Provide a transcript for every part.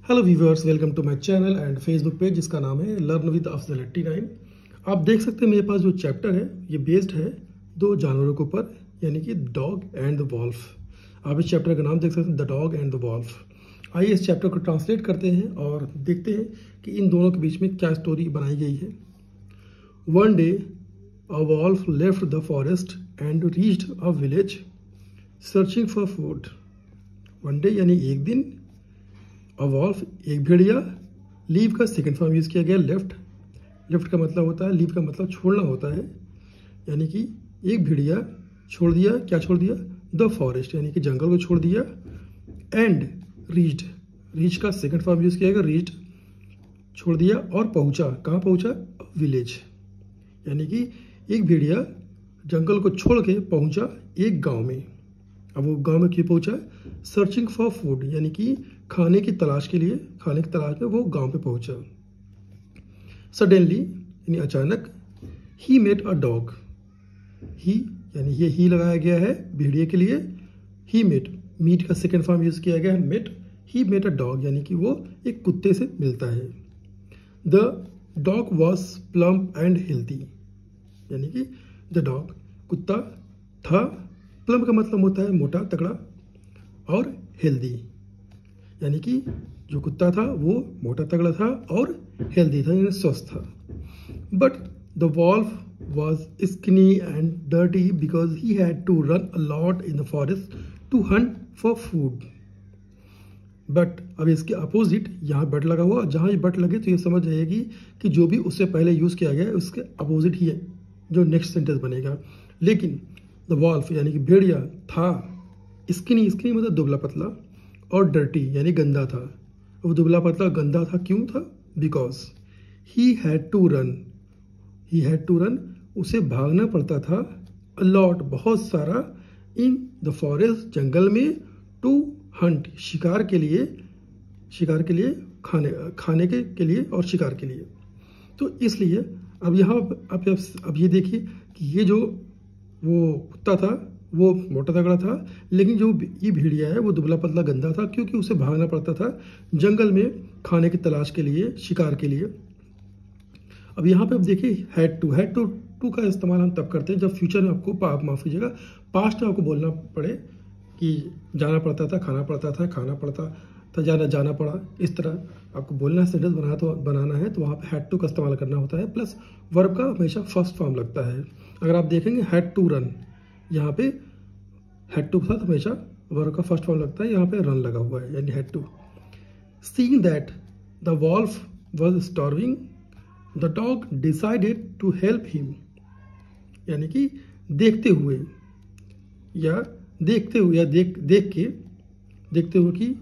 Hello viewers, welcome to my channel and Facebook page जिसका नाम है लर्न विद अफजल 89। आप देख सकते हैं मेरे पास जो चैप्टर है ये बेस्ड है दो जानवरों के ऊपर, यानी कि डॉग एंड द वॉल्फ। आप इस चैप्टर का नाम देख सकते हैं the dog and the wolf. आइए इस चैप्टर को ट्रांसलेट करते हैं और देखते हैं कि इन दोनों के बीच में क्या स्टोरी बनाई गई है। One day a wolf left the forest and reached a village searching for food. One day यानी एक दिन, अ वॉल्फ एक भेड़िया, लीव का सेकंड फॉर्म यूज़ किया गया लेफ्ट। लेफ्ट का मतलब होता है, लीव का मतलब छोड़ना होता है, यानी कि एक भेड़िया छोड़ दिया। क्या छोड़ दिया? द फॉरेस्ट, यानी कि जंगल को छोड़ दिया। एंड रीच्ड, रीच का सेकंड फॉर्म यूज़ किया गया रीच्ड, छोड़ दिया और पहुंचा। कहाँ पहुंचा? विलेज, यानी कि एक भेड़िया जंगल को छोड़ के पहुंचा एक गांव में। अब वो गांव में क्यों पहुंचा? सर्चिंग फॉर फूड, यानी कि खाने की तलाश के लिए, खाने की तलाश में वो गांव पे पहुंचा। सडनली यानी अचानक, ही मेट अ डॉग। ही यानी ये ही लगाया गया है भेड़िए के लिए। ही मेट, मीट का सेकंड फॉर्म यूज किया गया है met. He met a dog, यानी कि वो एक कुत्ते से मिलता है। The dog was plump and healthy, यानी कि द डॉग कुत्ता था। प्लम्प का मतलब होता है मोटा तगड़ा, और हेल्दी यानी कि जो कुत्ता था वो मोटा तगड़ा था और हेल्दी था, यानी स्वस्थ था। But the wolf was skinny and dirty because he had to run a lot in the forest to hunt for food. But अब इसके अपोजिट यहाँ बट लगा हुआ, जहाँ ये बट लगे तो ये समझ जाएगी कि जो भी उससे पहले यूज़ किया गया है उसके अपोजिट ही है जो नेक्स्ट सेंटेंस बनेगा। लेकिन द वॉल्फ यानी कि भेड़िया था स्किनी, स्किनी मतलब दुबला पतला, और डर्टी यानी गंदा था। वो दुबला पतला गंदा था क्यों था? Because he had to run, he had to run, उसे भागना पड़ता था। अ लॉट, बहुत सारा, इन द फॉरेस्ट, जंगल में, टू हंट, शिकार के लिए, शिकार के लिए, खाने के लिए और शिकार के लिए। तो इसलिए अब यहाँ अब ये देखिए कि ये जो वो कुत्ता था वो मोटा तगड़ा था, लेकिन जो ये भेड़िया है वो दुबला पतला गंदा था, क्योंकि उसे भागना पड़ता था जंगल में खाने की तलाश के लिए, शिकार के लिए। अब यहाँ पे अब देखिए हैड टू का इस्तेमाल हम तब करते हैं जब फ्यूचर में आपको, माफ कीजिएगा, पास्ट में आपको बोलना पड़े कि जाना पड़ता था, खाना पड़ता था, खाना पड़ता था, जाना पड़ा, इस तरह आपको बोलना है, सेंटेंस बनाना है तो वहाँ पे हैड टू का इस्तेमाल करना होता है। प्लस वर्ब का हमेशा फर्स्ट फॉर्म लगता है। अगर आप देखेंगे हैड टू रन, यहाँ पे हैड टू के साथ हमेशा वर्ब का फर्स्ट फॉर्म लगता है, यहाँ पे रन लगा हुआ है यानी had to. Seeing that the wolf was starving, the dog decided to help him, यानी कि देखते हुए या देख के कि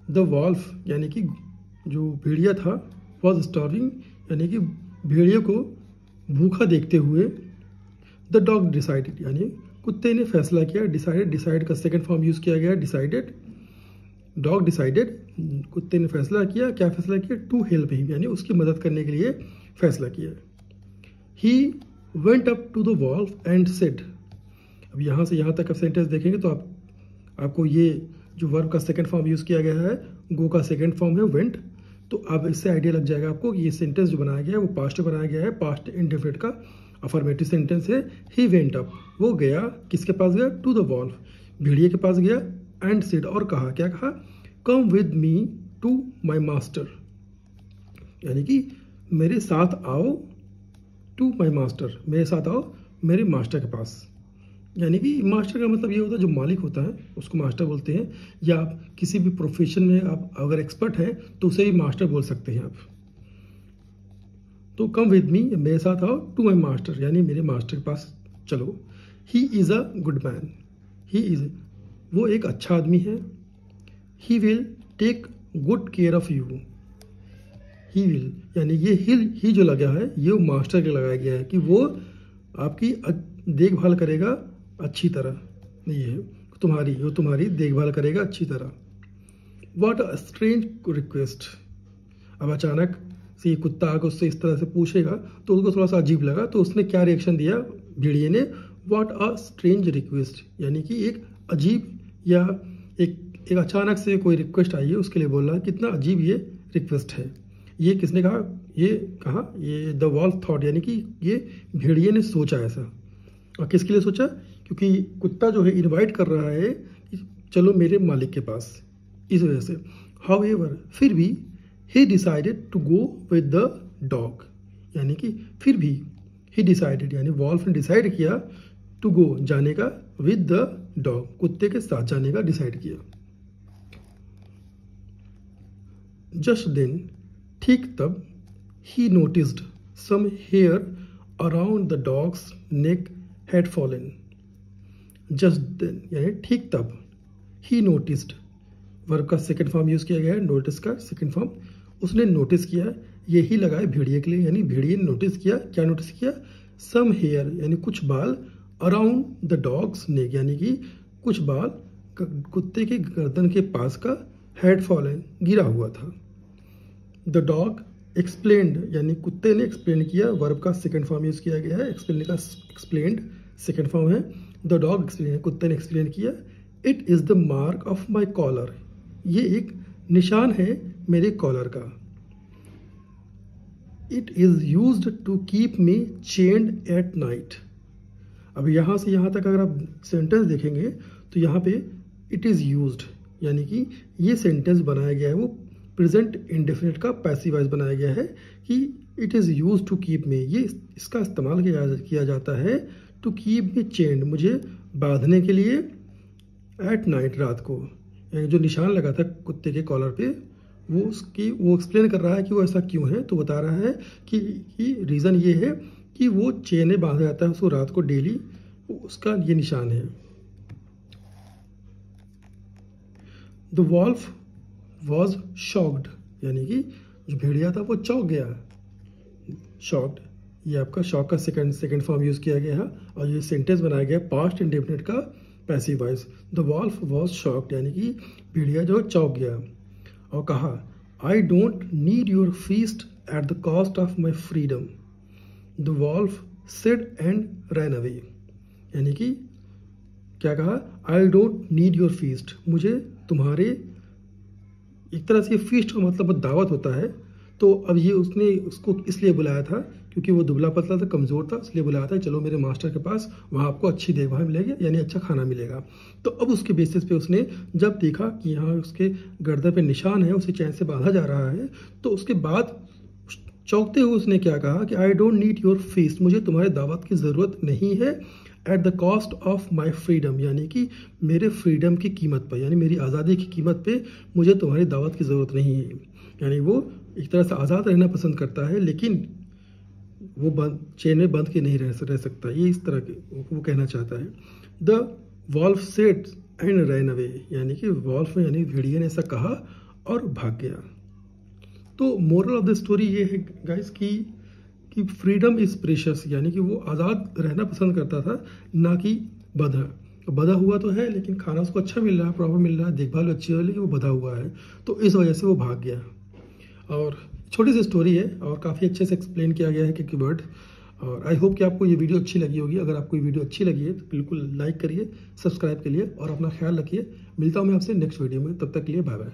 द वॉल्फ यानी कि जो भेड़िया था वाज स्टार्विंग, यानी कि भेड़िया को भूखा देखते हुए, द डॉग डिसाइडेड यानी कुत्ते ने फैसला किया। डिसाइड का सेकंड फॉर्म यूज किया गया डिसाइडेड। डॉग डिसाइडेड, कुत्ते ने फैसला किया। क्या फैसला किया? टू हेल्प हिम, यानी उसकी मदद करने के लिए फैसला किया। He went up to the wolf and said. अब यहाँ से यहाँ तक आप सेंटेंस देखेंगे तो आपको ये जो वर्ब का सेकंड फॉर्म यूज किया गया है, गो का सेकंड फॉर्म है वेंट, तो अब इससे आइडिया लग जाएगा आपको कि ये सेंटेंस जो बनाया गया है वो पास्ट में बनाया गया है, पास्ट इंडेफिनिट का अफर्मेटिव सेंटेंस है। ही वेंट अप, वो गया, किसके पास गया? टू द वॉल्फ, भेड़िए के पास गया। एंड सेड, और कहा, क्या कहा? Come with me to my master, यानी कि मेरे साथ आओ, टू माई मास्टर, मेरे साथ आओ मेरे मास्टर के पास। यानी कि मास्टर का मतलब ये होता है जो मालिक होता है उसको मास्टर बोलते हैं, या आप किसी भी प्रोफेशन में आप अगर एक्सपर्ट हैं तो उसे भी मास्टर बोल सकते हैं आप। तो कम विद मी, मेरे साथ आओ, टू माई मास्टर, यानी मेरे मास्टर के पास चलो। He is a good man, he is, वो एक अच्छा आदमी है। He will take good care of you, he will यानी ये ही जो लगा है ये मास्टर के लगाया गया है कि वो आपकी देखभाल करेगा अच्छी तरह, ये है वो तुम्हारी देखभाल करेगा अच्छी तरह। What a strange request. अब अचानक से ये कुत्ता आकर उससे इस तरह से पूछेगा तो उसको थोड़ा सा अजीब लगा, तो उसने क्या रिएक्शन दिया भेड़िए ने? व्हाट अ स्ट्रेंज रिक्वेस्ट, यानी कि एक अजीब या एक एक अचानक से कोई रिक्वेस्ट आई है, उसके लिए बोल रहा है। कितना अजीब ये रिक्वेस्ट है। ये किसने कहा? ये द वॉल्फ थॉट, यानी कि ये भेड़िए ने सोचा ऐसा। और किसके लिए सोचा? क्योंकि कुत्ता जो है इनवाइट कर रहा है कि चलो मेरे मालिक के पास, इस वजह से। हाउएवर, फिर भी he decided to go with the dog, यानी कि फिर भी ही डिसाइडेड, यानी वॉल्फ ने डिसाइड किया टू गो, जाने का, विद द डॉग, कुत्ते के साथ जाने का डिसाइड किया। जस्ट देन, ठीक तब, he noticed some hair around the dog's neck had fallen. Just then यानी ठीक तब, ही नोटिस्ड, वर्ब का सेकंड फॉर्म यूज किया गया है, नोटिस का सेकंड फॉर्म। उसने नोटिस किया, यही लगाए भेड़िए के लिए, यानी भेड़िए ने नोटिस किया। क्या नोटिस किया? सम हेयर, यानी कुछ बाल, अराउंड द डॉग्स नेक, यानी कि कुछ बाल कुत्ते के गर्दन के पास का, हैड फॉलन, गिरा हुआ था। द डॉग एक्सप्लेन्ड, यानी कुत्ते ने एक्सप्लेन किया, वर्ब का सेकंड फॉर्म यूज किया गया है, एक्सप्लेन का एक्सप्लेन्ड सेकंड फॉर्म है। द डॉग एक्सप्लेन, कुत्ते ने एक्सप्लेन किया। It is the mark of my collar, ये एक निशान है मेरे कॉलर का। It is used to keep me chained at night. अब यहाँ से यहाँ तक अगर आप सेंटेंस देखेंगे तो यहाँ पे इट इज यूज्ड, यानी कि ये सेंटेंस बनाया गया है, वो प्रेजेंट इंडेफिनिट का पैसिव वॉइस बनाया गया है कि it is use to keep me, ये इसका इस्तेमाल किया जाता है टू कीप मी चेन्ड, मुझे बांधने के लिए, एट नाइट, रात को। यानी जो निशान लगा था कुत्ते के कॉलर पे, वो एक्सप्लेन कर रहा है कि वो ऐसा क्यों है। तो बता रहा है कि रीज़न ये है कि वो चेन में बांधा जाता है उसको रात को डेली, उसका ये निशान है। द वॉल्फ वॉज शॉक्ड, यानी कि जो भेड़िया था वो चौंक गया। शॉक्ड, ये आपका शॉक का सेकंड फॉर्म यूज किया गया है और ये सेंटेंस बनाया गया पास्ट इंडेफिनिट का passive voice. The wolf was shocked, यानी कि भेड़िया जो चौंक गया और कहा, I don't need your feast at the cost of my freedom. The wolf said and ran away, यानी कि क्या कहा? I don't need your feast, मुझे तुम्हारे, एक तरह से फीस्ट का मतलब दावत होता है। तो अब ये उसने उसको इसलिए बुलाया था क्योंकि वो दुबला पतला था, कमज़ोर था, इसलिए बुलाया था चलो मेरे मास्टर के पास, वहाँ आपको अच्छी देखभाल मिलेगी, यानी अच्छा खाना मिलेगा। तो अब उसके बेसिस पे उसने जब देखा कि यहाँ उसके गर्दन पे निशान है, उसे चैन से बांधा जा रहा है, तो उसके बाद चौंकते हुए उसने क्या कहा कि आई डोंट नीड योर फीस्ट, मुझे तुम्हारे दावत की ज़रूरत नहीं है, eight the cost of my freedom, यानी कि मेरे फ्रीडम की कीमत पर, यानी मेरी आज़ादी की कीमत पे मुझे तुम्हारी दावत की ज़रूरत नहीं है। यानी वो एक तरह से आज़ाद रहना पसंद करता है, लेकिन वो चेन में बंद के नहीं रह सकता, ये इस तरह के वो कहना चाहता है। The wolf said and ran away, यानी कि वॉल्फ में यानी भेड़िए ने ऐसा कहा और भाग गया। तो मोरल ऑफ द स्टोरी ये है गाइस कि फ्रीडम इज़ प्रेशियस, यानी कि वो आज़ाद रहना पसंद करता था, ना कि बधा हुआ तो है लेकिन खाना उसको अच्छा मिल रहा है, प्रॉपर मिल रहा है, देखभाल अच्छी हो, लेकिन वो बधा हुआ है, तो इस वजह से वो भाग गया। और छोटी सी स्टोरी है और काफ़ी अच्छे से एक्सप्लेन किया गया है कि वर्ड। और आई होप कि आपको ये वीडियो अच्छी लगी होगी। अगर आपको ये वीडियो अच्छी लगी है तो बिल्कुल लाइक करिए, सब्सक्राइब करिए और अपना ख्याल रखिए। मिलता हूँ मैं आपसे नेक्स्ट वीडियो में, तब तक के लिए बाय बाय।